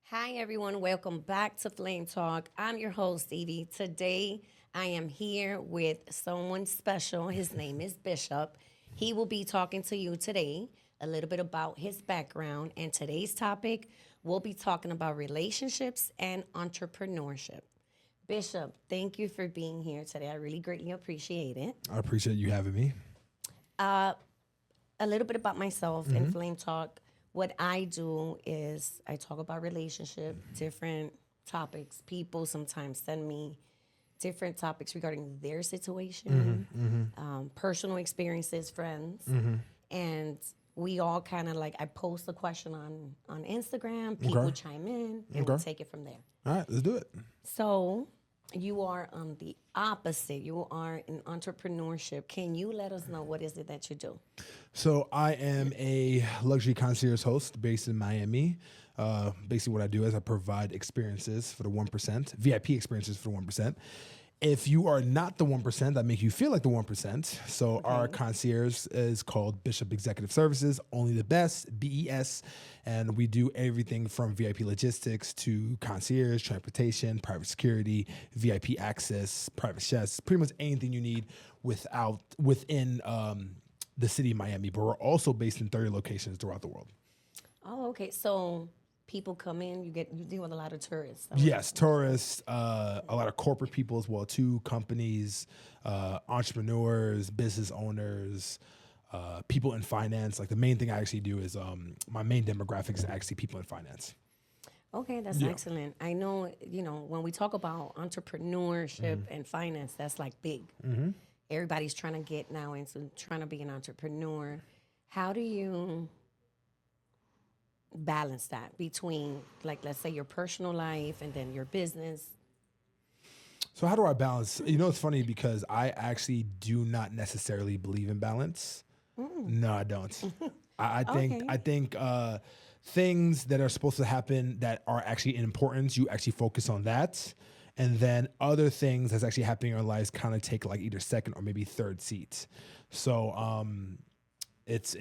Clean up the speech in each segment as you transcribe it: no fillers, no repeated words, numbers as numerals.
Hi, everyone. Welcome back to Flametalkk. I'm your host, Evie. Today, I am here with someone special. His name is Bishop. He will be talking to you today a little bit about his background. And today's topic, we'll be talking about relationships and entrepreneurship. Bishop, thank you for being here today. I really greatly appreciate it. I appreciate you having me. A little bit about myself in Flame Talk. What I do is I talk about relationship, different topics. People sometimes send me different topics regarding their situation, personal experiences, friends, and we all kind of like I post a question on Instagram. People Okay. chime in, and we take it from there. All right, let's do it. So you are on the opposite. You are in entrepreneurship. Can you let us know what is it that you do? So I am a luxury concierge host based in Miami. Basically, what I do is I provide experiences for the 1%, VIP experiences for the 1%. If you are not the 1%, I make you feel like the 1%. So our concierge is called Bishop Executive Services, only the best, BES. And we do everything from VIP logistics to concierge, transportation, private security, VIP access, private chefs, pretty much anything you need within the city of Miami. But we're also based in 30 locations throughout the world. Oh, okay. So people come in. You deal with a lot of tourists. Yes, tourists, a lot of corporate people as well too, companies, entrepreneurs, business owners, people in finance. Like the main thing I actually do is my main demographic is actually people in finance. Okay, that's excellent. I know, when we talk about entrepreneurship and finance, that's like big. Everybody's trying to get now into trying to be an entrepreneur. How do you balance that between, like, let's say your personal life and then your business? So how do I balance? It's funny because I actually do not necessarily believe in balance. No, I don't. I think things that are supposed to happen that are actually in importance, you actually focus on that. And then other things that's actually happening in our lives kind of take like either second or maybe third seats. So it's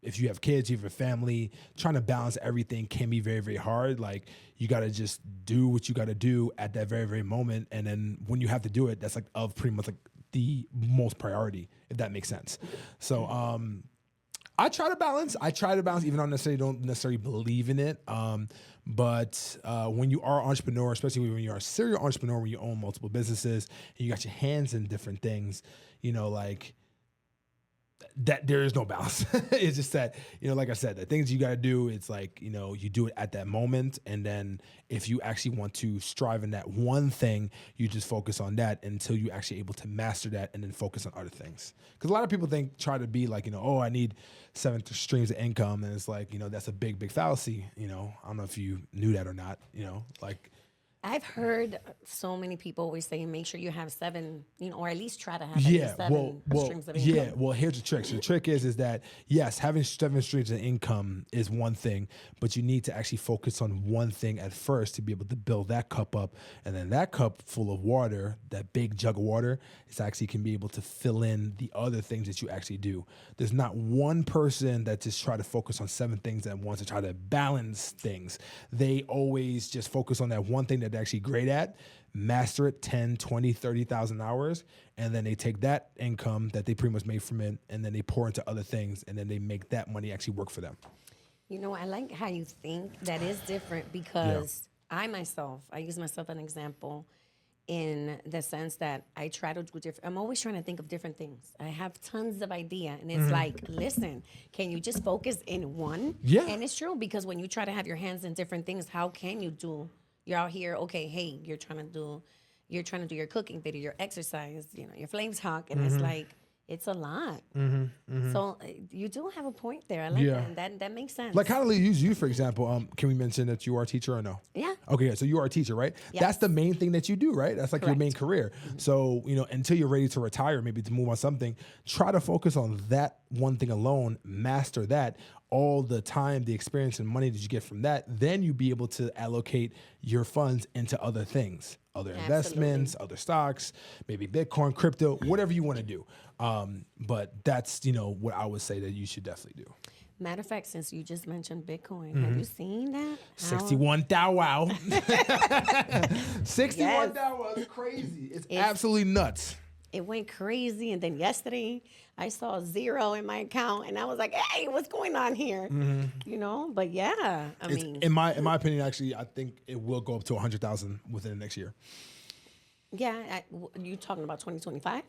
if you have kids, you have a family, trying to balance everything can be very, very hard. Like you got to just do what you got to do at that very, very moment. And then when you have to do it, that's like of pretty much like the most priority, if that makes sense. So I try to balance, even though I don't necessarily believe in it. But when you are an entrepreneur, especially when you're a serial entrepreneur, when you own multiple businesses and you got your hands in different things, like that there is no balance. It's just that, like I said, the things you got to do, it's like, you do it at that moment. And then if you actually want to strive in that one thing, you just focus on that until you're actually able to master that and then focus on other things. Because a lot of people try to be like, oh, I need 7 streams of income. And it's like, that's a big, big fallacy. I don't know if you knew that or not, like. I've heard so many people always saying, make sure you have 7, or at least try to have at least 7 streams of income. Yeah, well, here's the trick. So the trick is that, yes, having 7 streams of income is one thing, but you need to actually focus on one thing at first to be able to build that cup up. And then that cup full of water, that big jug of water, is actually can be able to fill in the other things that you actually do. There's not one person that just try to focus on 7 things at once and try to balance things. They always just focus on that one thing that they're actually great at, master it 10, 20, 30,000 hours, and then they take that income that they pretty much made from it, and then they pour into other things, and then they make that money actually work for them. I like how you think. That is different because I use myself as an example in the sense that I try to do different. I'm always trying to think of different things. I have tons of idea, and it's like, listen, can you just focus in one? Yeah. And it's true because when you try to have your hands in different things, how can you do? You're out here, okay, hey, you're trying to do your cooking video, your exercise, your Flametalkk, and it's like, it's a lot. So you do have a point there. I like that. And that makes sense. Like how to use you, for example. Can we mention that you are a teacher or no? Yeah. Okay, yeah, so you are a teacher, right? Yes. That's the main thing that you do, right? That's like your Correct. main career. So, until you're ready to retire, maybe to move on something, try to focus on that one thing alone, master that, all the time, the experience and money that you get from that, then you be able to allocate your funds into other things, other investments, other stocks, maybe Bitcoin, crypto, whatever you want to do. But that's, what I would say that you should definitely do. Matter of fact, since you just mentioned Bitcoin, have you seen that? 61 thou wow. 61 Yes. thou wow is crazy. It's It's- absolutely nuts. It went crazy. And then yesterday, I saw 0 in my account, and I was like, hey, what's going on here? You know, but yeah, I mean, In my opinion, actually, I think it will go up to 100,000 within the next year. yeah, you talking about 2025?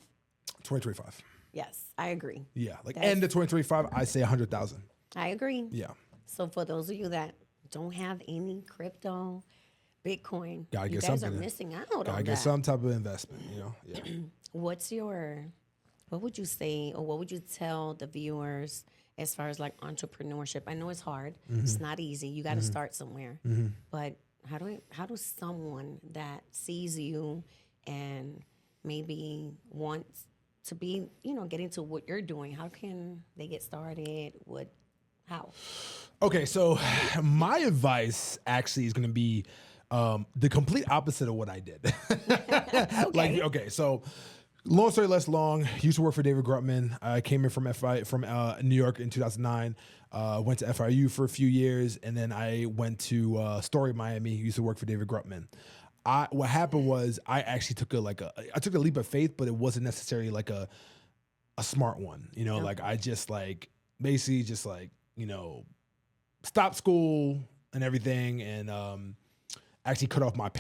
2025. Yes, I agree. Yeah, like That's- end of 2025, I say 100,000. I agree. Yeah, So for those of you that don't have any crypto, Bitcoin, Gotta you get guys something are in. missing out gotta on get that. some type of investment. Yeah. What would you say, or what would you tell the viewers as far as like entrepreneurship? I know it's hard. It's not easy. You got to start somewhere. But how does someone that sees you and maybe wants to be, get into what you're doing, how can they get started? How? Okay, so my advice actually is going to be the complete opposite of what I did. So long story less long. Used to work for David Grutman. I came in from New York in 2009. Went to FIU for a few years, and then I went to Story, Miami. Used to work for David Grutman. What happened was I actually took I took a leap of faith, but it wasn't necessarily like a smart one. Like I just basically stopped school and everything, and actually cut off my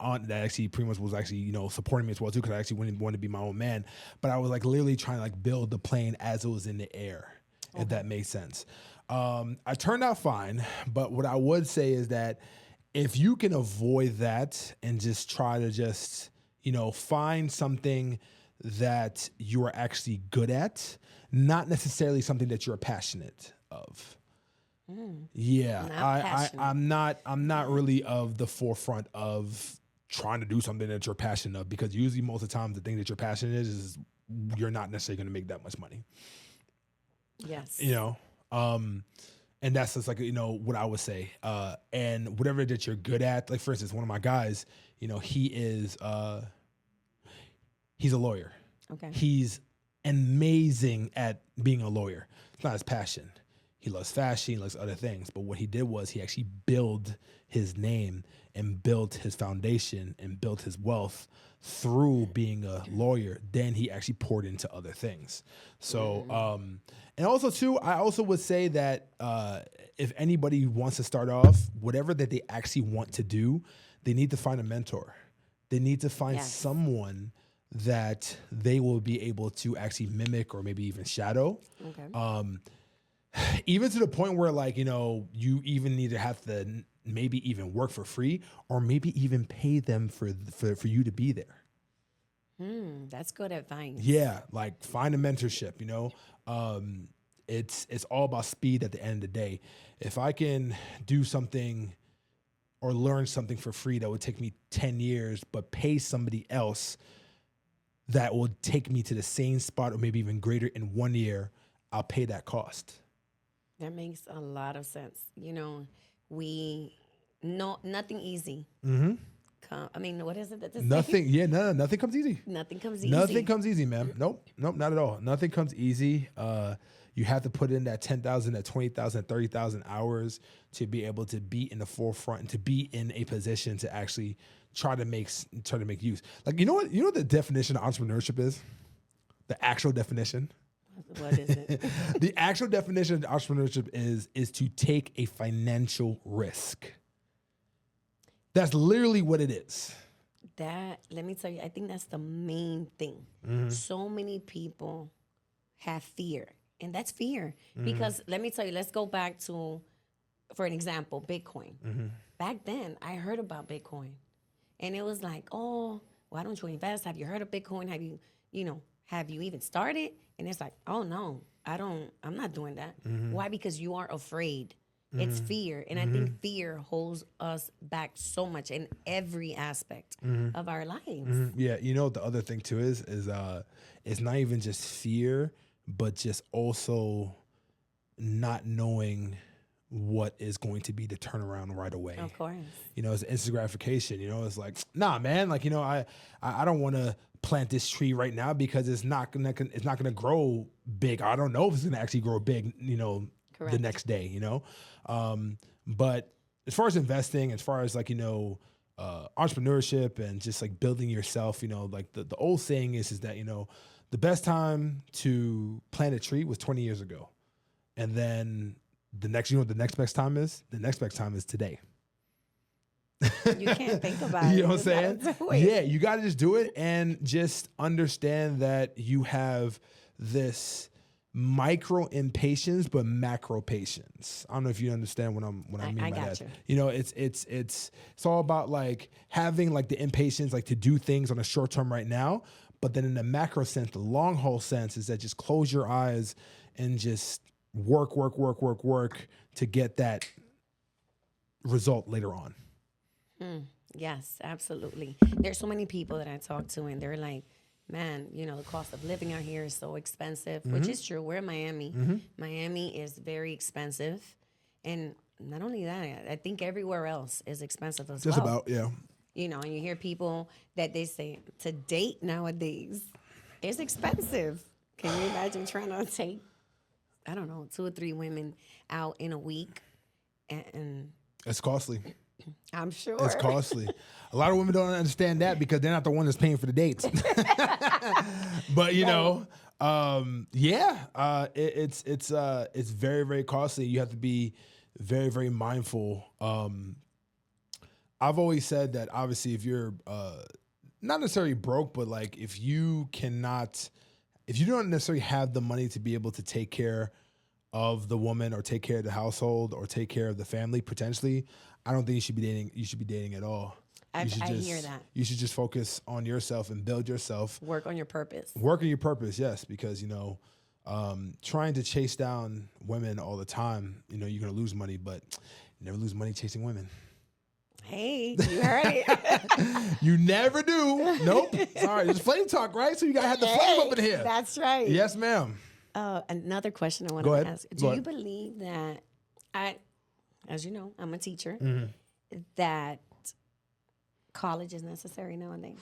aunt that actually pretty much was actually supporting me as well too, because I actually wanted to be my own man. But I was literally trying to build the plane as it was in the air, if that makes sense. I turned out fine, but what I would say is that if you can avoid that and just try to find something that you are actually good at, not necessarily something that you're passionate of. Yeah, I'm not really of the forefront of trying to do something that you're passionate of, because usually most of the time the thing that you're passionate is you're not necessarily going to make that much money. Yes. And that's just what I would say. And whatever that you're good at, like for instance, one of my guys, he's a lawyer. Okay. He's amazing at being a lawyer. It's not his passion. He loves fashion, he loves other things. But what he did was he actually built his name and built his foundation and built his wealth through being a lawyer. Then he actually poured into other things. So, and also too, I also would say that if anybody wants to start off, whatever that they actually want to do, they need to find a mentor. They need to find someone that they will be able to actually mimic or maybe even shadow. Okay. Even to the point where you even need to have to maybe even work for free, or maybe even pay them for you to be there. That's good advice. Yeah, find a mentorship. It's all about speed at the end of the day. If I can do something or learn something for free that would take me 10 years, but pay somebody else that will take me to the same spot or maybe even greater in 1 year, I'll pay that cost. That makes a lot of sense. Nothing easy. I mean, what is it that they say? Nothing comes easy. Nothing comes easy. Nothing comes easy, man. Nope, not at all. Nothing comes easy. You have to put in that 10,000, that 20,000, 30,000 hours to be able to be in the forefront and to be in a position to actually try to make use. You know what the definition of entrepreneurship is? The actual definition. What is it? The actual definition of entrepreneurship is to take a financial risk. That's literally what it is. Let me tell you, I think that's the main thing. So many people have fear, and that's fear. Because let me tell you, let's go back to, for an example, Bitcoin. Back then, I heard about Bitcoin, and it was like, oh, why don't you invest? Have you heard of Bitcoin? Have you even started? And it's like, oh no, I'm not doing that. Why? Because you are afraid. It's fear. And I think fear holds us back so much in every aspect of our lives. Yeah, the other thing too is it's not even just fear, but just also not knowing what is going to be the turnaround right away. Of course. It's instant gratification. It's like, nah, man, I don't want to plant this tree right now because it's not gonna grow big. I don't know if it's gonna actually grow big, the next day, but as far as investing, as far as like, entrepreneurship and just like building yourself, like the old saying is that, the best time to plant a tree was 20 years ago. And then the next, what the next best time is? The next best time is today. You can't think about it. You know what I'm saying? Yeah, you got to just do it and just understand that you have this micro impatience but macro patience. I don't know if you understand what I mean by that. It's all about like having like the impatience like to do things on a short term right now, but then in the macro sense, the long haul sense is that just close your eyes and just work to get that result later on. Yes, absolutely. There's so many people that I talk to and they're like, man, the cost of living out here is so expensive, which is true. We're in Miami. Miami is very expensive. And not only that, I think everywhere else is expensive as well. Just about, yeah. And you hear people that they say to date nowadays is expensive. Can you imagine trying to take, I don't know, 2 or 3 women out in a week? And it's costly. I'm sure. It's costly. A lot of women don't understand that because they're not the one that's paying for the dates. But it's very, very costly. You have to be very, very mindful. I've always said that obviously if you're not necessarily broke, but like if you don't necessarily have the money to be able to take care of the woman or take care of the household or take care of the family potentially, I don't think you should be dating. You should be dating at all. I hear that. You should just focus on yourself and build yourself. Work on your purpose. Work on your purpose, yes, because trying to chase down women all the time, you're gonna lose money, but you never lose money chasing women. Hey, you heard it. You never do. Nope. Sorry, it's flame talk, right? So you gotta have the flame up in here. That's right. Yes, ma'am. Another question I want to ask: do you believe that as you know, I'm a teacher, that college is necessary nowadays?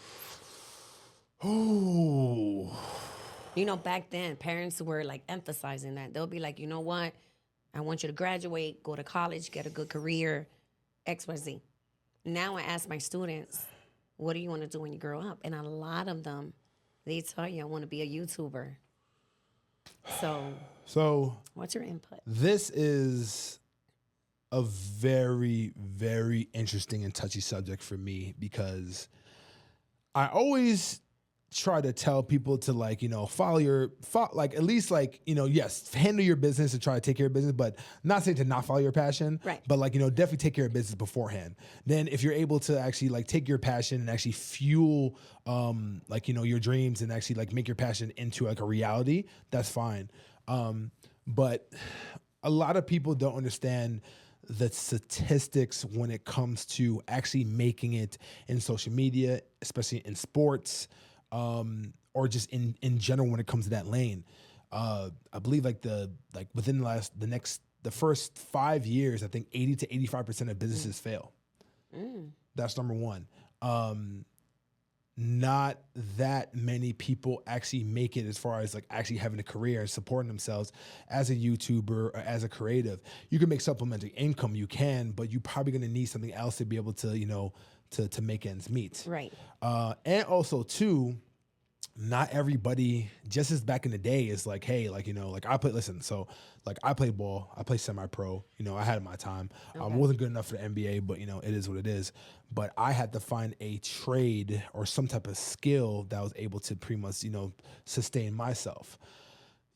Oh. Back then, parents were like emphasizing that. They'll be like, you know what? I want you to graduate, go to college, get a good career, XYZ. Now I ask my students, what do you want to do when you grow up? And a lot of them, they tell you, I want to be a YouTuber. So what's your input? This is a very, very interesting and touchy subject for me because I always try to tell people to at least yes, handle your business and try to take care of business, but not saying to not follow your passion, right? But definitely take care of business beforehand. Then if you're able to actually take your passion and actually fuel, your dreams and actually make your passion into a reality, that's fine. But a lot of people don't understand the statistics when it comes to actually making it in social media, especially in sports, or just in general when it comes to that lane. I believe within the first 5 years, I think 80 to 85% of businesses fail. That's number one. Not that many people actually make it as far as actually having a career and supporting themselves as a YouTuber or as a creative. You can make supplementary income, you can, but you're probably going to need something else to be able to, to make ends meet. Right. And also too, not everybody, just as back in the day, is hey, I play ball, I play semi-pro, I had my time. Okay. I wasn't good enough for the NBA, but it is what it is. But I had to find a trade or some type of skill that was able to pretty much, sustain myself.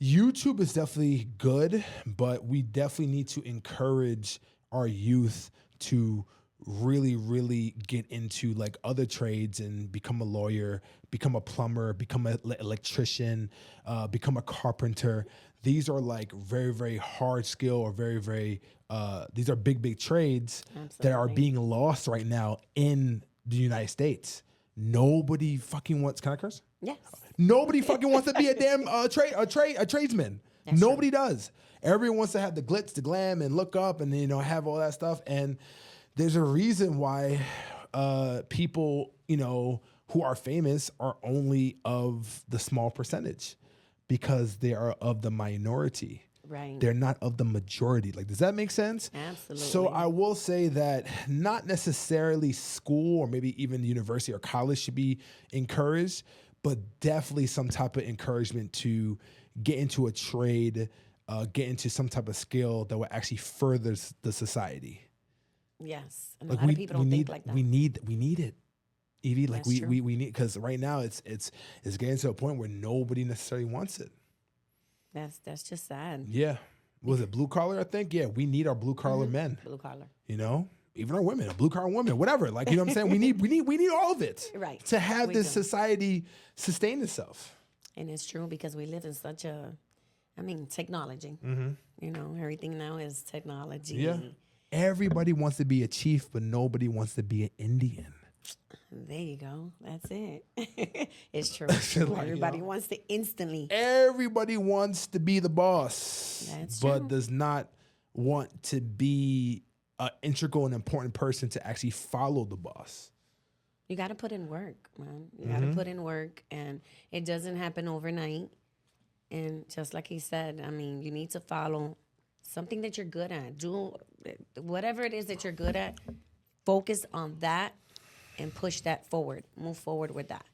YouTube is definitely good, but we definitely need to encourage our youth to really, really get into other trades and become a lawyer, become a plumber, become an electrician, become a carpenter. These are very, very hard skill or very, very, these are big, big trades. Absolutely. That are being lost right now in the United States. Nobody fucking wants, can I curse? Yes. Nobody fucking wants to be a damn tradesman. That's Nobody true. Does. Everyone wants to have the glitz, the glam, and look up and, have all that stuff. And there's a reason why people, who are famous are only of the small percentage, because they are of the minority. Right. They're not of the majority. Like, does that make sense? Absolutely. So I will say that not necessarily school or maybe even university or college should be encouraged, but definitely some type of encouragement to get into a trade, get into some type of skill that will actually further the society. Yes. And Like a lot of people don't think like that. We need it. Evie, like That's true. we need, because right now it's getting to a point where nobody necessarily wants it. That's just sad. Yeah. Was it blue collar? I think. Yeah, we need our blue collar men. Blue collar. You know, even our women, a blue collar woman, whatever. Like, you know what I'm saying? We need all of it. Right. To have We this do. society sustain itself. And it's true because we live in such technology. You know, everything now is technology. Yeah. Everybody wants to be a chief, but nobody wants to be an Indian. There you go. That's it. It's true. Like, Everybody wants to instantly. Everybody wants to be the boss, That's but true. does not want to be an integral and important person to actually follow the boss. You got to put in work, man. You got to put in work, and it doesn't happen overnight. And just like he said, I mean, you need to follow something that you're good at. Do whatever it is that you're good at. Focus on that and push that forward. Move forward with that.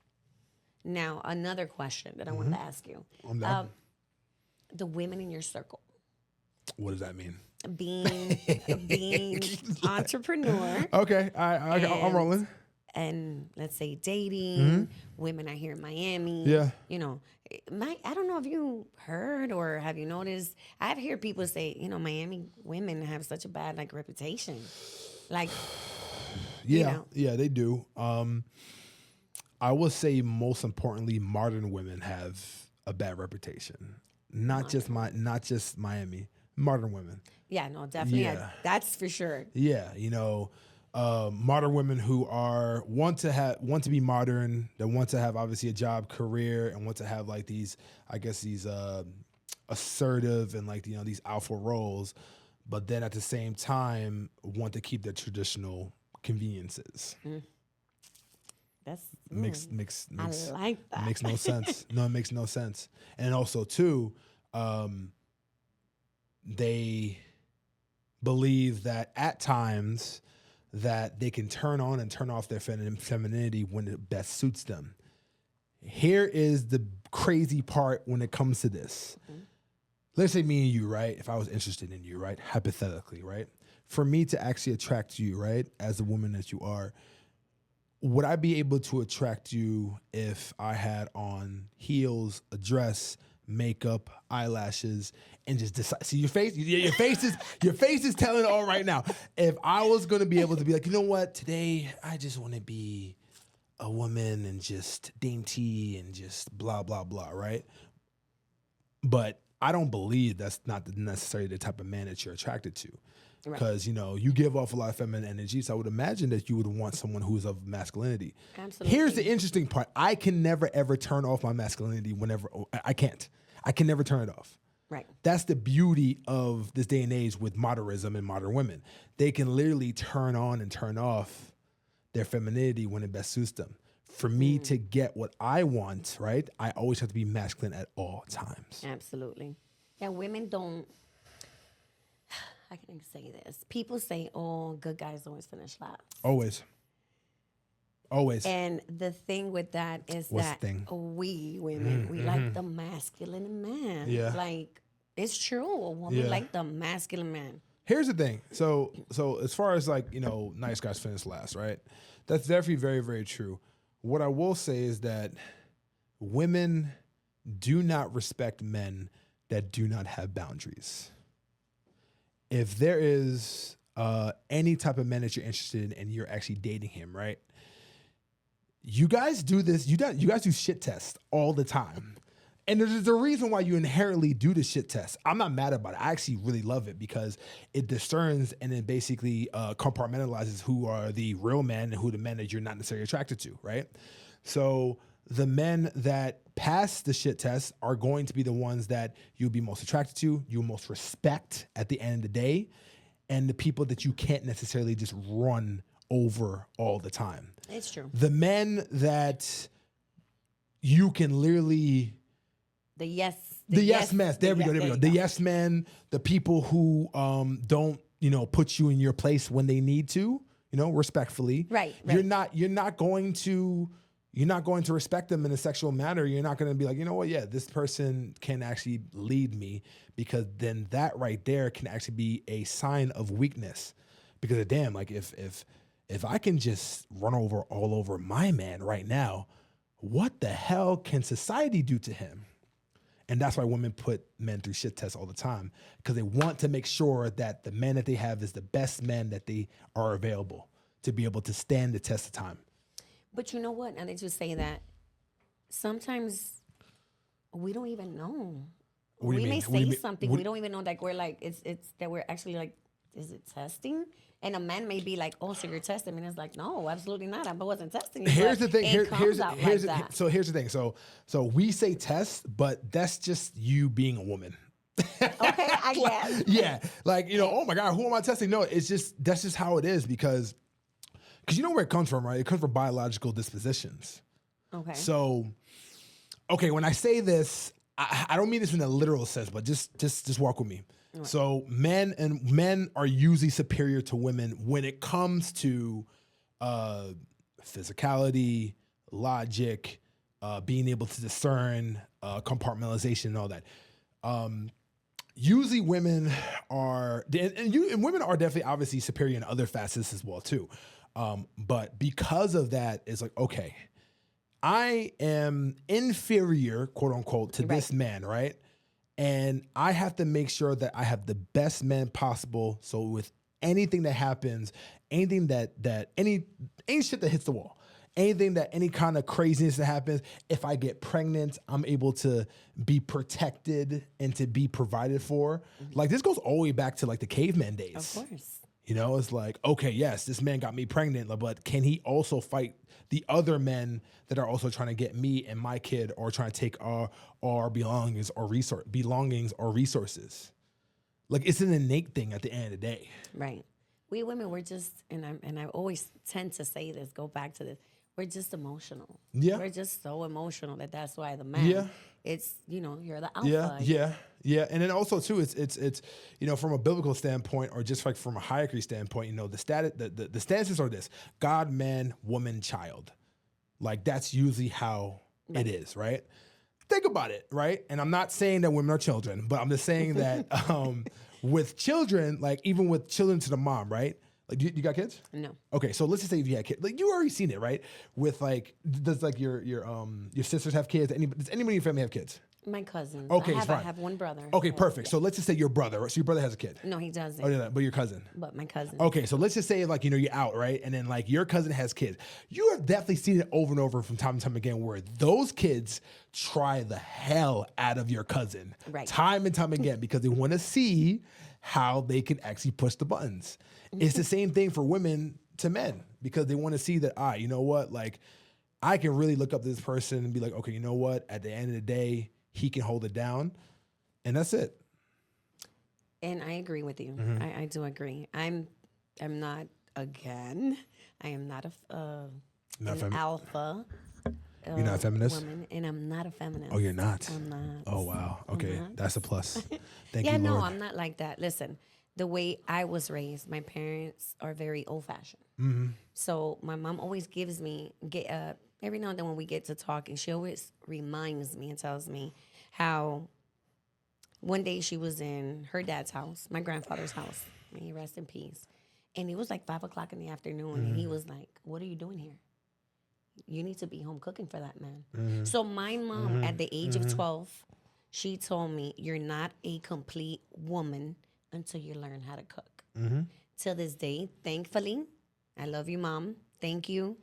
Now, another question that I wanted to ask you. I'm down. The women in your circle, What does that mean? being entrepreneur Okay, I'm rolling. and let's say dating, women out here in Miami. Yeah. You know, I don't know if you heard or have you noticed, I've heard people say, you know, Miami women have such a bad like reputation. Like, Yeah, you know. yeah, they do. I will say most importantly, modern women have a bad reputation. Not just Miami. Modern women. Yeah, no, definitely. Yeah. That's for sure. Yeah, you know, modern women who want to be modern, that want to have obviously a job, career, and want to have like these assertive and like, you know, these alpha roles, but then at the same time want to keep their traditional conveniences. That's Makes I like that. makes no sense. No, it makes no sense. And also too, they believe that at times that they can turn on and turn off their femininity when it best suits them. Here is the crazy part when it comes to this. Let's say me and you, right? If I was interested in you, right? Hypothetically, right? For me to actually attract you, right? As the woman that you are, would I be able to attract you if I had on heels, a dress, makeup, eyelashes, and just decide? See your face. Your face is telling it all right now. If I was gonna be able to be like, you know what, today I just want to be a woman and just dainty and just blah blah blah, right? But I don't believe that's not necessarily the type of man that you're attracted to. Because, you know, you give off a lot of feminine energy, so I would imagine that you would want someone who's of masculinity. Absolutely. Here's the interesting part. I can never, ever turn off my masculinity whenever. I can't. I can never turn it off. Right. That's the beauty of this day and age with modernism and modern women. They can literally turn on and turn off their femininity when it best suits them. For me to get what I want, right, I always have to be masculine at all times. Absolutely. Yeah, women don't. How can I say this? People say, "Oh, good guys always finish last." Always. Always. And the thing with that is What's that the thing? we women, we like the masculine man. Yeah. Like, it's true. A woman Yeah. like the masculine man. Here's the thing. So as far as like, you know, nice guys finish last, right? That's definitely very, very true. What I will say is that women do not respect men that do not have boundaries. If there is any type of man that you're interested in and you're actually dating him, right? You guys do this. You guys do shit tests all the time. And there's a reason why you inherently do the shit test. I'm not mad about it. I actually really love it because it discerns and it basically compartmentalizes who are the real men and who the men that you're not necessarily attracted to, right? So the men that pass the shit test are going to be the ones that you'll be most attracted to, you'll most respect at the end of the day, and the people that you can't necessarily just run over all the time. It's true. The men that you can literally... The yes The yes men. There we go. you The yes men, the people who don't, put you in your place when they need to, respectfully. Right. You're not going to respect them in a sexual manner. You're not going to be like, you know what? Yeah, this person can actually lead me, because then that right there can actually be a sign of weakness. Because damn, like if I can just run all over my man right now, what the hell can society do to him? And that's why women put men through shit tests all the time, because they want to make sure that the man that they have is the best man that they are available to be able to stand the test of time. But you know what? And they just say that sometimes we don't even know. What do you We may mean? What do you say mean? something, we don't even know that we're like, it's that we're actually like, is it testing? And a man may be like, oh, so you're testing me. And it's like, no, absolutely not. I wasn't testing you. Here's the thing. Here's that. So here's the thing. So we say test, but that's just you being a woman. Okay, I guess. Yeah. Like, oh my God, who am I testing? No, that's just how it is, because you know where it comes from, right? It comes from biological dispositions. Okay. So, okay, when I say this, I don't mean this in a literal sense, but just walk with me. Right. So men are usually superior to women when it comes to physicality, logic, being able to discern, compartmentalization, and all that. Usually women are, and women are definitely obviously superior in other facets as well too. But because of that, it's like, okay, I am inferior, quote unquote, to this man, right? And I have to make sure that I have the best man possible. So with anything that happens, anything any shit that hits the wall, any kind of craziness that happens, if I get pregnant, I'm able to be protected and to be provided for. Mm-hmm. Like, this goes all the way back to like the caveman days. Of course. It's like, okay, yes, this man got me pregnant, but can he also fight the other men that are also trying to get me and my kid, or trying to take our belongings or resources? Like, it's an innate thing at the end of the day. Right. We women, we're just, and I always tend to say this, go back to this, we're just emotional. Yeah. We're just so emotional that's why the man, it's, you're the alpha. Yeah. And then also too, it's from a biblical standpoint, or just like from a hierarchy standpoint, the stances are this: God, man, woman, child. Like, that's usually how it is, right? Think about it, right? And I'm not saying that women are children, but I'm just saying that with children, like even with children to the mom, right? Like, you got kids? No. Okay, so let's just say if you had kids, like, you already seen it, right? With like, does like your sisters have kids? Does anybody in your family have kids? My cousins. Okay, I fine. have one brother. Okay, perfect. Yeah. So let's just say your brother. So your brother has a kid. No, he doesn't. Oh, yeah, but your cousin. But my cousin. Okay, so let's just say like you're out, right? And then like your cousin has kids. You have definitely seen it over and over from time to time again, where those kids try the hell out of your cousin, right? Time and time again, because they want to see how they can actually push the buttons. It's the same thing for women to men, because they want to see that, you know what, like, I can really look up to this person and be like, okay, you know what, at the end of the day, he can hold it down, and that's it. And I agree with you. Mm-hmm. I do agree. I'm not, again, I am not an alpha. You're not a feminist? Woman, and I'm not a feminist. Oh, you're not? I'm not. Oh, wow. Okay, that's a plus. Thank you, Lord. No, I'm not like that. Listen, the way I was raised, my parents are very old-fashioned. Mm-hmm. So my mom always gives me, every now and then when we get to talking, she always reminds me and tells me how one day she was in her dad's house, my grandfather's house, may he rest in peace. And it was like 5 o'clock in the afternoon, and he was like, what are you doing here? You need to be home cooking for that man. Mm-hmm. So my mom, at the age of 12, she told me, you're not a complete woman until you learn how to cook. Mm-hmm. Till this day, thankfully, I love you, Mom. Thank you.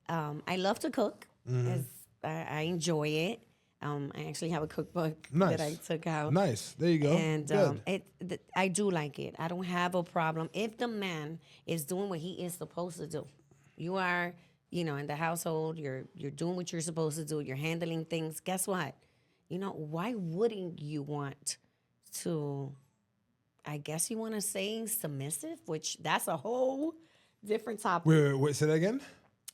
I love to cook. As I enjoy it. I actually have a cookbook that I took out. Nice. There you go. And I do like it. I don't have a problem. If the man is doing what he is supposed to do, you are, in the household, you're doing what you're supposed to do, you're handling things, guess what? Why wouldn't you want to, I guess you want to say submissive, which that's a whole different topic. Wait, say that again?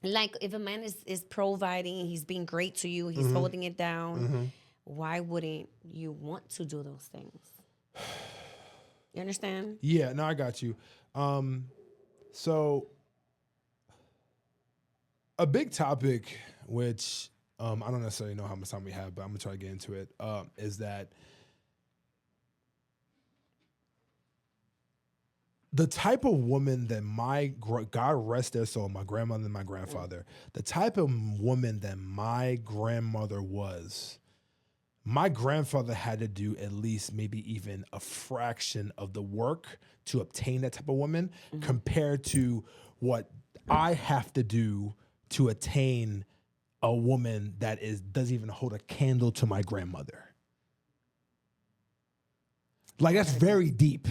Like, if a man is providing, he's being great to you, he's holding it down, why wouldn't you want to do those things? You understand? Yeah, no, I got you. So a big topic, which I don't necessarily know how much time we have, but I'm gonna try to get into it, is that the type of woman that God rest their soul, my grandmother and my grandfather, the type of woman that my grandmother was, my grandfather had to do at least maybe even a fraction of the work to obtain that type of woman compared to what I have to do to attain a woman that doesn't even hold a candle to my grandmother. Like, that's very deep.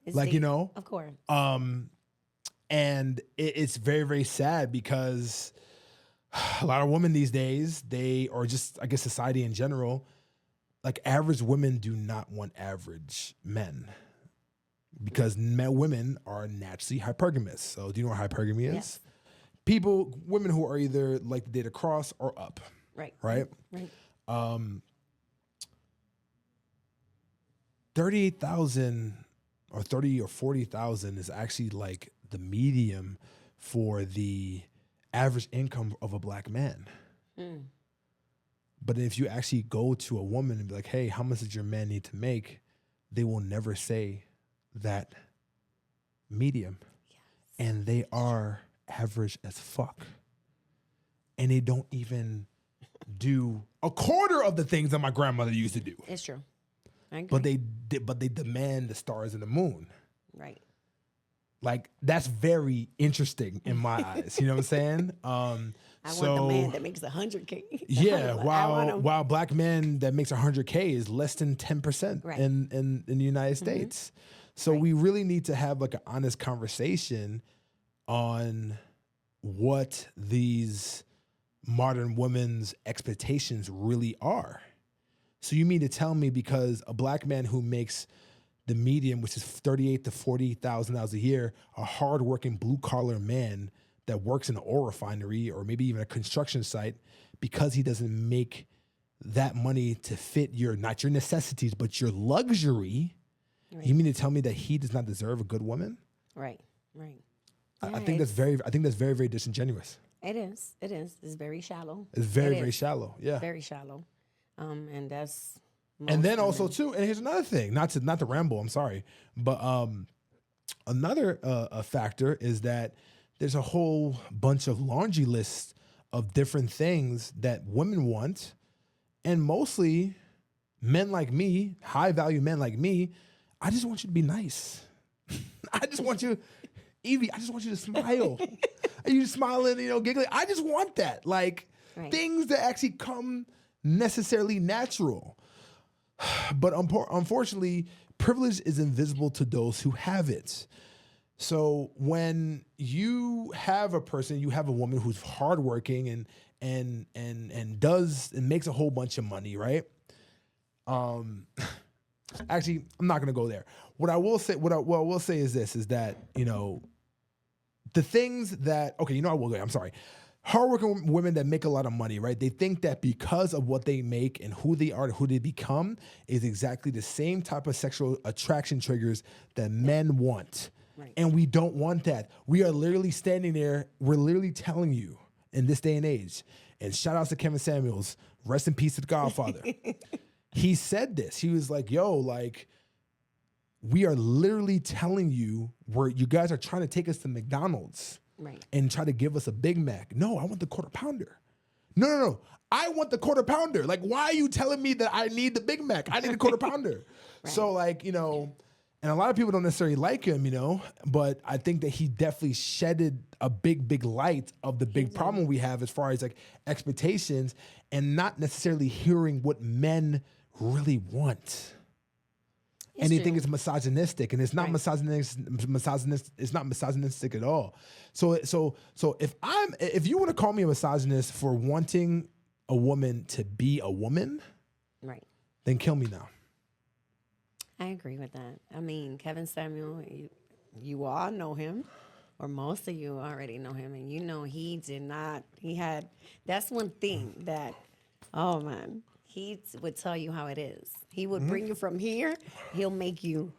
It's Like, deep, you know, of course. and it's very, very sad because a lot of women these days, or just, I guess, society in general, like, average women do not want average men because women are naturally hypergamous. So do you know what hypergamy is? Yes. Women who are either like to date across or up. Right. Right. Right. 38,000 or 30 or 40,000 is actually like the medium for the average income of a black man. But if you actually go to a woman and be like, hey, how much does your man need to make? They will never say that medium. Yes. And they are average as fuck. And they don't even do a quarter of the things that my grandmother used to do. It's true. I agree. But they demand the stars and the moon. Right. Like, that's very interesting in my eyes. You know what I'm saying? I want the man that makes 100K. Yeah, Like, while black men that makes 100K is less than 10% Right. in the United States. So we really need to have like an honest conversation on what these modern women's expectations really are. So you mean to tell me because a black man who makes the median, which is $38,000 to $40,000 a year, a hardworking blue collar man that works in an oil refinery or maybe even a construction site, because he doesn't make that money to fit not your necessities, but your luxury, Right. you mean to tell me that he does not deserve a good woman? Right. Right. I think that's very, very disingenuous. It is. It is. It's very shallow. It's very, It very is. shallow. Yeah. Very shallow. And that's. And then most also women. too, and here's another thing, not to ramble, I'm sorry, but another a factor is that there's a whole bunch of laundry lists of different things that women want, and mostly men like me, high value men like me, I just want you to be nice. I just want you, Evie, I just want you to smile. And you smiling, giggling. I just want that. Like, Right. things that actually come necessarily natural. But unfortunately, privilege is invisible to those who have it. So when you have a woman who's hardworking and does and makes a whole bunch of money, right? Actually, I'm not gonna go there. What I will say is this: is that the things that I will go. I'm sorry. Hardworking women that make a lot of money, right? They think that because of what they make and who they are and who they become is exactly the same type of sexual attraction triggers that men want. Right. And we don't want that. We are literally standing there. We're literally telling you in this day and age, and shout outs to Kevin Samuels, rest in peace to the Godfather. He said this. He was like, yo, like, we are literally telling you where you guys are trying to take us to McDonald's. Right. And try to give us a Big Mac. No, I want the quarter pounder. No. I want the quarter pounder. Like, why are you telling me that I need the Big Mac? I need the quarter pounder. Right. So, like, and a lot of people don't necessarily like him, but I think that he definitely shedded a big light of the big problem we have as far as like expectations and not necessarily hearing what men really want. And they think it's misogynistic, and it's not misogynist. It's not misogynistic at all. So if you want to call me a misogynist for wanting a woman to be a woman, Right. then kill me now. I agree with that. I mean, Kevin Samuel, you all know him, or most of you already know him, and he had, that's one thing that, oh man, would tell you how it is. He would bring you from here. He'll make you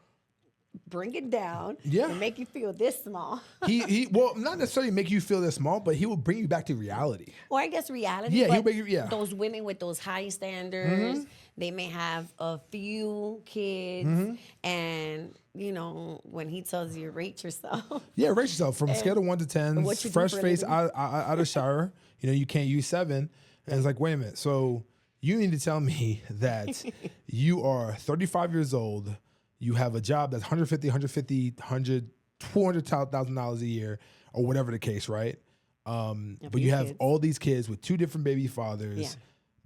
bring it down. Yeah. And make you feel this small. He well, not necessarily make you feel this small, but he will bring you back to reality. Or I guess reality. Yeah, but he'll make you. Yeah. those women with those high standards, they may have a few kids, and when he tells you rate yourself. Yeah, rate yourself from a scale of 1 to 10. what you do Fresh for a face living. out of the shower. You can't use 7. And it's like, wait a minute. So you need to tell me that you are 35 years old. You have a job that's $200,000 a year, or whatever the case, right? But you have kids. all these kids with 2 different baby fathers. Yeah.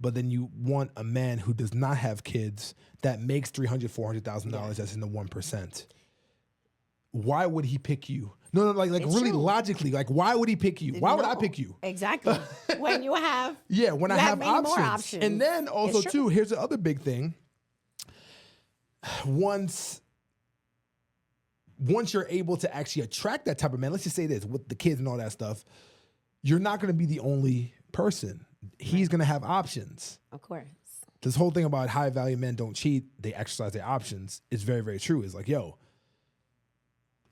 But then you want a man who does not have kids that makes $300,000-$400,000. That's in the 1%. Why would he pick you? No, like It's really true. logically, like why would he pick you? Why would I No, pick you? Exactly. When you have Yeah, when I you have many more options. And then also It's true. too, here's the other big thing. Once you're able to actually attract that type of man, let's just say this, with the kids and all that stuff, you're not going to be the only person. He's going to have options. Of course. This whole thing about high value men don't cheat, they exercise their options is very, very true. It's like, yo,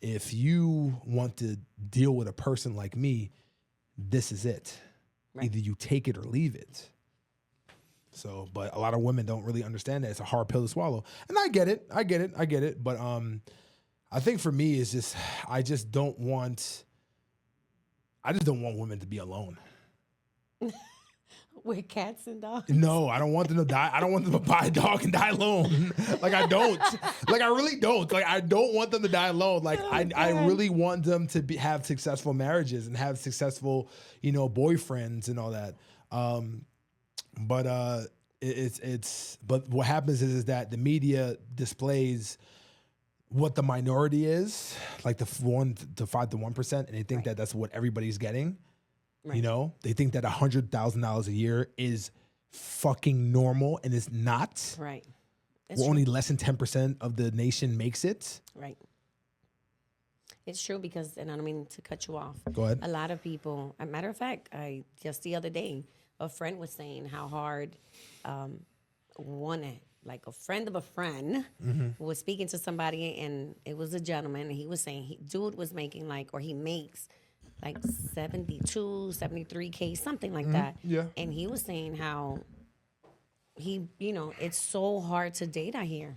if you want to deal with a person like me, this is it. Right. Either you take it or leave it. So, but a lot of women don't really understand that. It's a hard pill to swallow. And I get it. But I think for me, it's just, I just don't want women to be alone. With cats and dogs. No, I don't want them to die. I don't want them to buy a dog and die alone. Like I don't. Like I really don't. Like I don't want them to die alone. Like I really want them to have successful marriages and have successful, boyfriends and all that. But but what happens is that the media displays what the minority is, like the 1 to 5 to 1%, and they think that that's what everybody's getting. Right. They think that $100,000 a year is fucking normal, and it's not. Right. It's Only less than 10% of the nation makes it. Right. It's true because, and I don't mean to cut you off. Go ahead. A lot of people, a matter of fact, just the other day, a friend was saying how hard like a friend of a friend was speaking to somebody, and it was a gentleman, and he was saying dude was making he makes like 72, 73K, something like that. Yeah. And he was saying how it's so hard to date out here.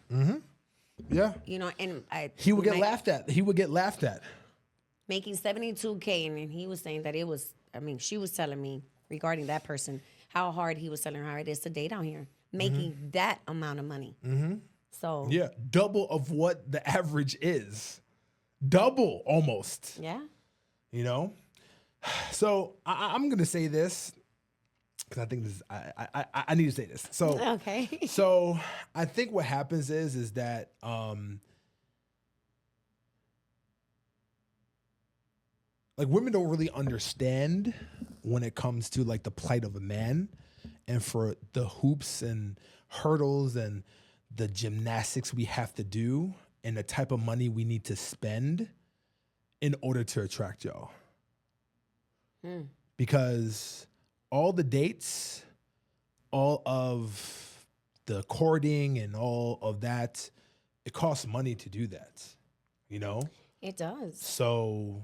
Yeah. And He would get laughed at. Making 72K, and then he was saying that she was telling me regarding that person how hard he was telling her it is to date out here, making that amount of money. So Yeah. Double of what the average is. Double almost. yeah, So I'm going to say this because I think this I need to say this. So, okay. So I think what happens is that women don't really understand when it comes to the plight of a man, and for the hoops and hurdles and the gymnastics we have to do and the type of money we need to spend in order to attract y'all. Because all the dates, all of the courting and all of that, it costs money to do that, It does. So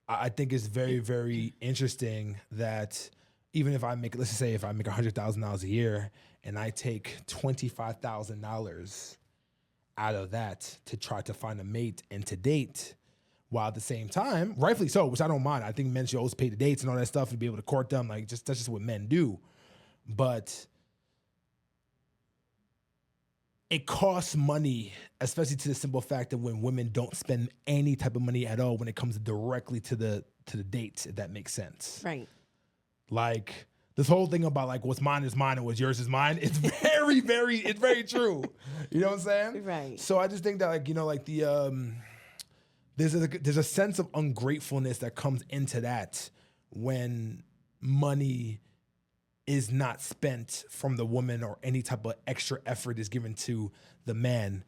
I think it's very, very interesting that even if let's just say if I make $100,000 a year and I take $25,000 out of that to try to find a mate and to date, while at the same time, rightfully so, which I don't mind. I think men should always pay the dates and all that stuff and be able to court them. That's just what men do. But it costs money, especially to the simple fact that when women don't spend any type of money at all when it comes directly to the dates, if that makes sense. Right. Like this whole thing about what's mine is mine and what's yours is mine. It's very, very, it's very true. You know what I'm saying? Right. So I just think that there's a sense of ungratefulness that comes into that when money is not spent from the woman or any type of extra effort is given to the man.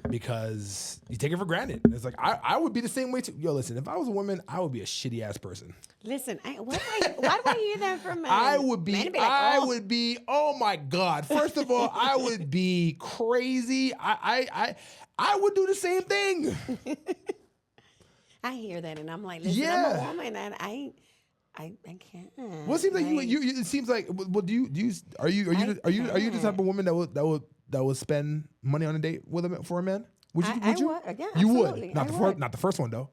because you take it for granted. It's like I would be the same way too. Yo, listen, if I was a woman, I would be a shitty ass person. Listen, why do I hear that from men? I would be. Men like, I oh. would be. Oh my god! First of all, I would be crazy. I would do the same thing. I hear that, and I'm like, listen, Yeah. I'm a woman, and I can't. Well, it seems like you. It seems like. Well, do you? Are you the type of woman that would spend money on a date for a man? Would you? Yeah, You absolutely. would. Not the first one though.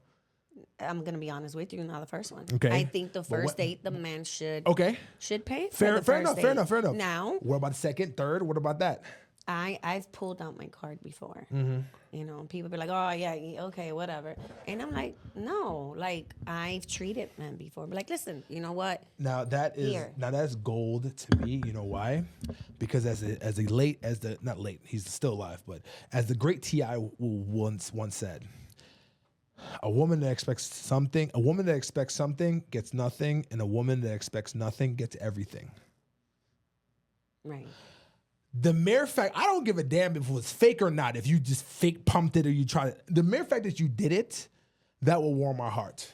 I'm gonna be honest with you, not the first one. Okay. I think the first date, the man should pay for Fair the first enough. date. Now, what about the second, third? What about that? I've pulled out my card before. Mm-hmm. You know, people be like, "Oh yeah, okay, whatever," and I'm like, "No, like I've treated men before. But like, listen, you know what? Now that's gold to me. You know why? Because he's still alive, but as the great T.I. once said, a woman that expects something gets nothing, and a woman that expects nothing gets everything. Right. The mere fact, I don't give a damn if it was fake or not, if you just fake pumped it or you tried it. The mere fact that you did it, that will warm my heart.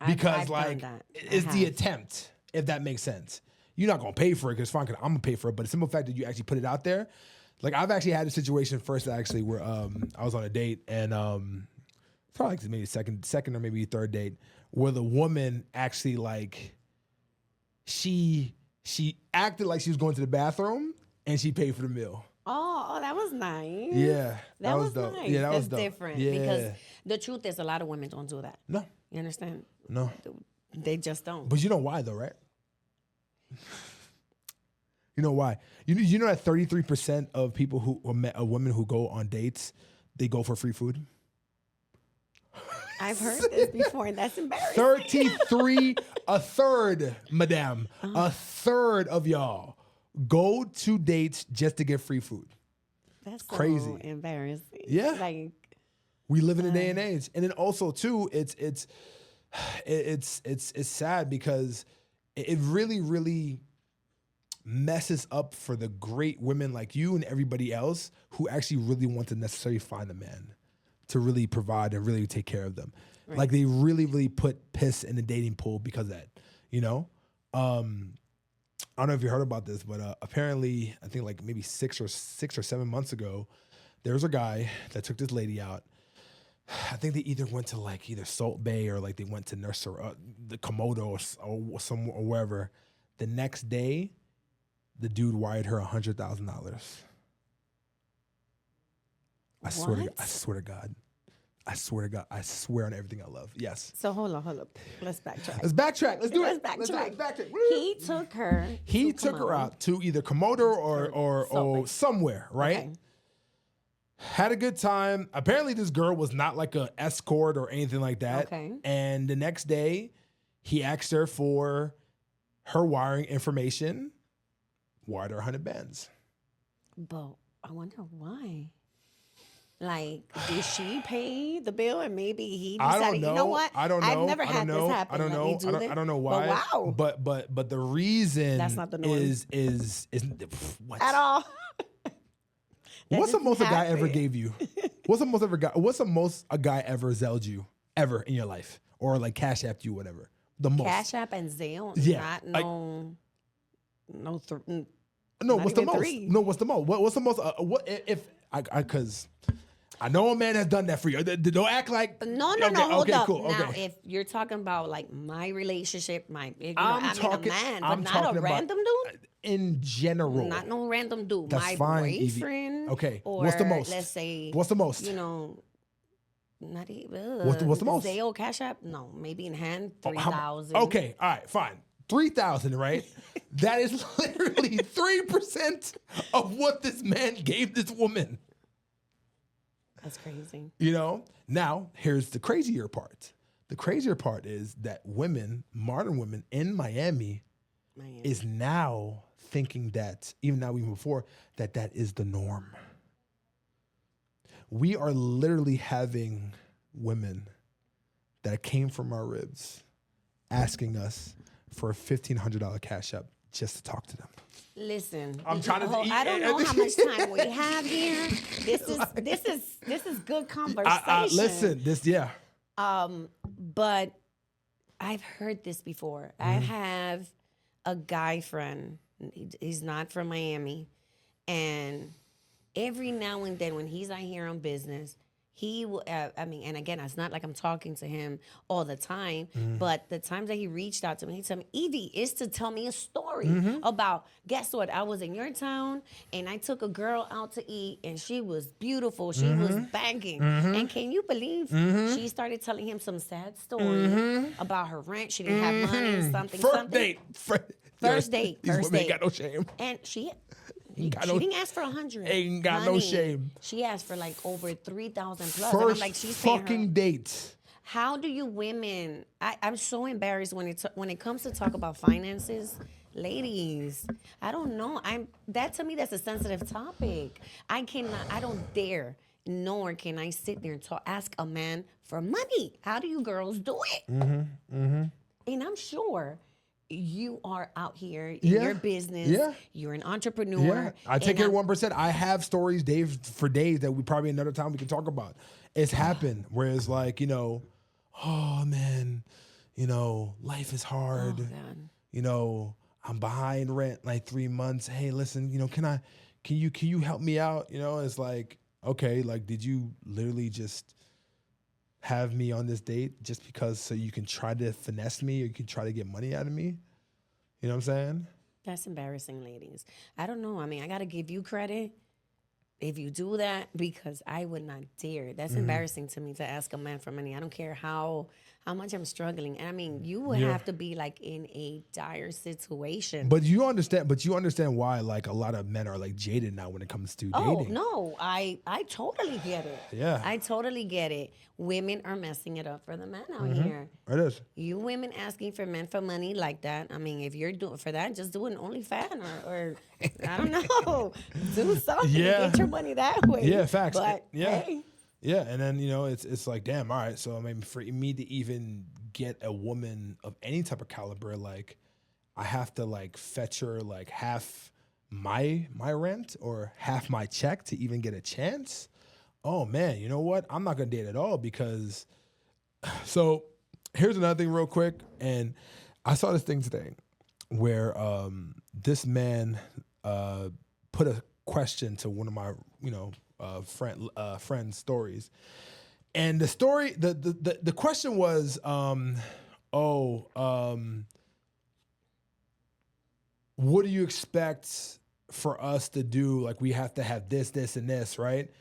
Because I've it's the attempt, if that makes sense. You're not going to pay for it because fine, because I'm going to pay for it. But the simple fact that you actually put it out there, like I've actually had a situation first actually where I was on a date and probably like maybe second or maybe third date where the woman actually like, she acted like she was going to the bathroom and she paid for the meal. Oh, that was nice. Yeah. That was dope. nice. Yeah, that was That's dope. different. Yeah. Because the truth is a lot of women don't do that. No. You understand? No. They just don't. But you know why though, right? You know why? You know that 33% of people women who go on dates, they go for free food? I've heard this before, and that's embarrassing. 33, a third, madame, a third of y'all go to dates just to get free food. That's so crazy. Embarrassing. Yeah. Like we live in a day and age. And then also too, it's sad because it really, really messes up for the great women like you and everybody else who actually really want to necessarily find a man to really provide and really take care of them. Right. Like they really, really put piss in the dating pool because of that, you know? I don't know if you heard about this, but apparently I think like maybe 6 or 7 months ago, there was a guy that took this lady out. I think they either went to like either Salt Bay or like they went to the Komodo or wherever. The next day, the dude wired her $100,000. I swear to God. I swear on everything I love. Yes. So hold up. Let's backtrack. Let's backtrack. Let's do it. Let's backtrack. Woo. He took her out to either Komodo or somewhere, right? Okay. Had a good time. Apparently this girl was not like a escort or anything like that. Okay. And the next day, he asked her for her wiring information, wired her 100 bands. But I wonder why. Like, did she pay the bill and maybe he decided, I don't know. You know what? I don't know. I've never had this happen. I don't know. I don't know why. But wow. But the reason that's not the norm. is what? At all. What's the most a guy ever gave you? What's the most a guy ever zelled you ever in your life? Or like Cash Apped you, whatever. The most. Cash App and Zelle? Yeah. What's the most? Three. No, what's the most? What's the most? Because I know a man has done that for you. Don't act like no. Hold up. Cool. Now, okay. if you're talking about like my relationship, a man, I'm but not a talking random dude. In general, Not no random dude. That's my fine, boyfriend. Evie. Okay. Or what's the most? Let's say. What's the most? You know. Not even. What's the most? Zelle, Cash App? No, maybe in hand 3,000. Okay, all right, fine. 3,000, right? That is literally 3% of what this man gave this woman. That's crazy. You know? Now, here's the crazier part. The crazier part is that women, modern women in Miami, is now thinking that, even before, that is the norm. We are literally having women that came from our ribs asking us for a $1,500 Cash App just to talk to them. Listen, I'm trying to eat. I don't know how much time we have here. This is good conversation. Listen, But I've heard this before. I have a guy friend. He's not from Miami, and every now and then when he's out here on business, he will. And again, it's not like I'm talking to him all the time, but the times that he reached out to me, he told me, "Evie, is to tell me a story about. Guess what? I was in your town, and I took a girl out to eat, and she was beautiful. She was banging, and can you believe she started telling him some sad story about her rent? She didn't have money, and something. First date. First date. These women ain't got no shame. And she didn't ask for 100. Ain't got no shame. She asked for like over 3,000 plus. First and I'm like, she's paying fucking her. date. How do you women? I'm so embarrassed when it comes to talk about finances, ladies. I don't know. That to me that's a sensitive topic. I don't dare. Nor can I sit there and ask a man for money. How do you girls do it? And I'm sure you are out here in your business. Yeah. You're an entrepreneur. Yeah. I take care of 1%. I have stories for days that we probably another time we can talk about. It's happened where it's like, oh man, life is hard. Oh, God. I'm behind rent like 3 months. Hey, listen, can you help me out? It's like, okay, like, did you literally just have me on this date just because so you can try to finesse me or you can try to get money out of me? You know what I'm saying? That's embarrassing, ladies. I don't know. I mean, I got to give you credit if you do that because I would not dare. That's embarrassing to me to ask a man for money. I don't care how much I'm struggling. And I mean, you would have to be like in a dire situation. But you understand why like a lot of men are like jaded now when it comes to dating. Oh, no. I totally get it. Yeah. I totally get it. Women are messing it up for the men out here. It is. You women asking for men for money like that. I mean, if you're doing for that, just do an OnlyFans or I don't know. Do something. Yeah. Get your money that way. Yeah, facts. But yeah. hey. Yeah, and then it's like, damn, all right. So I mean, for me to even get a woman of any type of caliber, like I have to like fetch her like half my rent or half my check to even get a chance. Oh man, you know what? I'm not gonna date at all because. So here's another thing, real quick, and I saw this thing today where this man put a question to one of my friend's stories, and the story the question was what do you expect for us to do? Like we have to have this and this, right?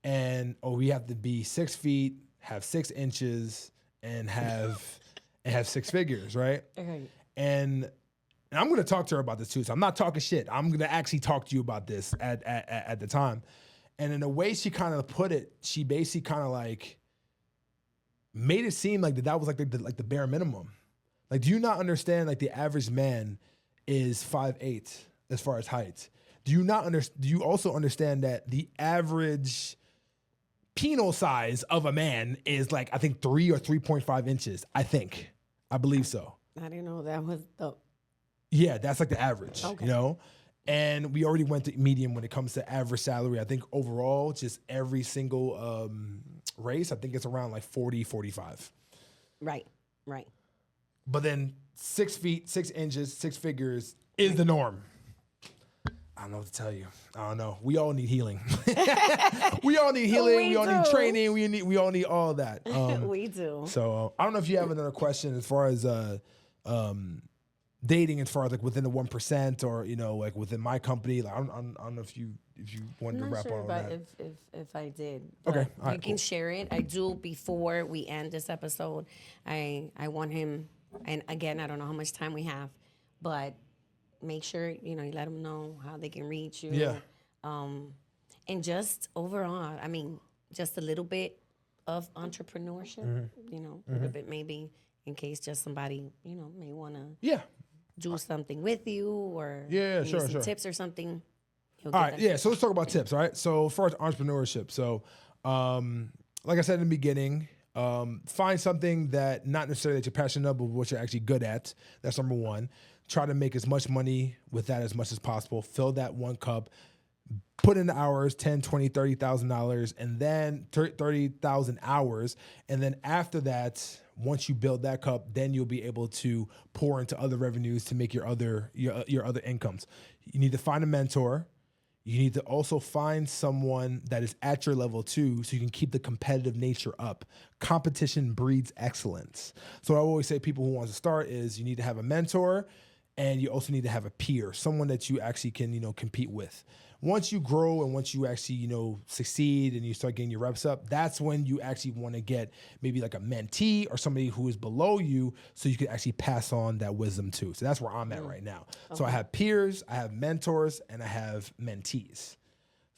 And we have to be 6 feet, have 6 inches, and have 6 figures, right? Okay. And I'm going to talk to her about this too. So I'm not talking shit. I'm going to actually talk to you about this at the time. And in the way she kind of put it, she basically kind of like made it seem like that was like the bare minimum. Like, do you not understand? Like the average man is 5'8" as far as height. Do you also understand that the average penile size of a man is like I think 3 or 3.5 inches? I believe so. I didn't know that was the. Yeah, that's like the average. Okay. And we already went to medium when it comes to average salary. I think overall, just every single race, I think it's around like 40, 45. Right. But then 6 feet, 6 inches, 6 figures is the norm. I don't know what to tell you. I don't know. We all need healing. We all need healing. We all need training. We all need all that. We do. So I don't know if you have another question as far as dating, as far as like within the 1% or like within my company. Like I don't know if you wanted to wrap on that. If I did. Okay, But you can share it. I do before we end this episode. I want him, and again, I don't know how much time we have, but make sure you let them know how they can reach you. Yeah. And just overall, I mean, just a little bit of entrepreneurship. A little bit maybe in case just somebody may want to. Do something with you or sure. tips or something. All right, yeah. So let's talk about tips. All right. So as far as entrepreneurship, so like I said in the beginning, find something that not necessarily that you're passionate about, but what you're actually good at. That's number one. try to make as much money with that as much as possible. Fill that one cup, put in the hours, 10, 20, $30,000, and then 30,000 hours. And then after that, once you build that cup, then you'll be able to pour into other revenues to make your other incomes. You need to find a mentor. You need to also find someone that is at your level too, so you can keep the competitive nature up. Competition breeds excellence. So I always say people who want to start is you need to have a mentor, and you also need to have a peer, someone that you actually can, compete with. Once you grow and once you actually, succeed and you start getting your reps up, that's when you actually want to get maybe like a mentee or somebody who is below you so you can actually pass on that wisdom too. So that's where I'm at right now. Okay. So I have peers, I have mentors, and I have mentees.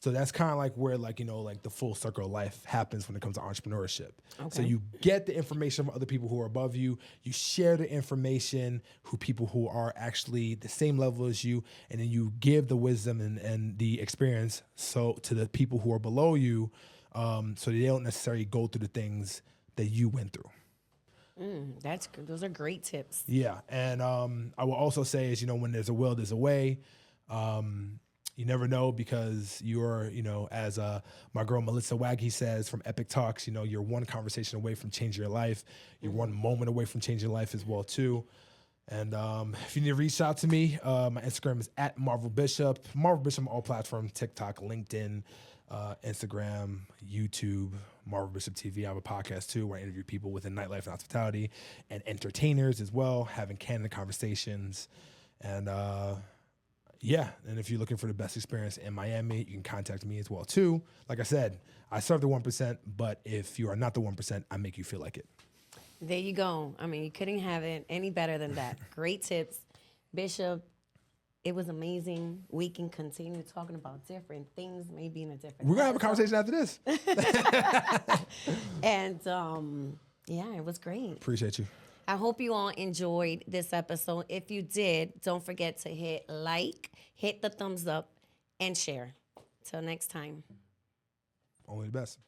So that's kind of like where the full circle of life happens when it comes to entrepreneurship. Okay. So you get the information from other people who are above you, you share the information who people who are actually the same level as you, and then you give the wisdom and the experience to the people who are below you, so they don't necessarily go through the things that you went through. That's good. Those are great tips. Yeah. And I will also say is, when there's a will, there's a way. You never know, because you're, as my girl Melissa Waggy says from Epic Talks, you're one conversation away from changing your life. You're one moment away from changing your life as well, too. And if you need to reach out to me, my Instagram is at Marvel Bishop. Marvel Bishop on all platforms, TikTok, LinkedIn, Instagram, YouTube, Marvel Bishop TV. I have a podcast, too, where I interview people within nightlife and hospitality and entertainers as well, having candid conversations. And yeah, and if you're looking for the best experience in Miami, you can contact me as well, too. Like I said, I serve the 1%, but if you are not the 1%, I make you feel like it. There you go. I mean, you couldn't have it any better than that. Great tips. Bishop, it was amazing. We can continue talking about different things, maybe in a different We're going to have a conversation after this. And, yeah, it was great. Appreciate you. I hope you all enjoyed this episode. If you did, don't forget to hit like, hit the thumbs up, and share. Till next time. Only the best.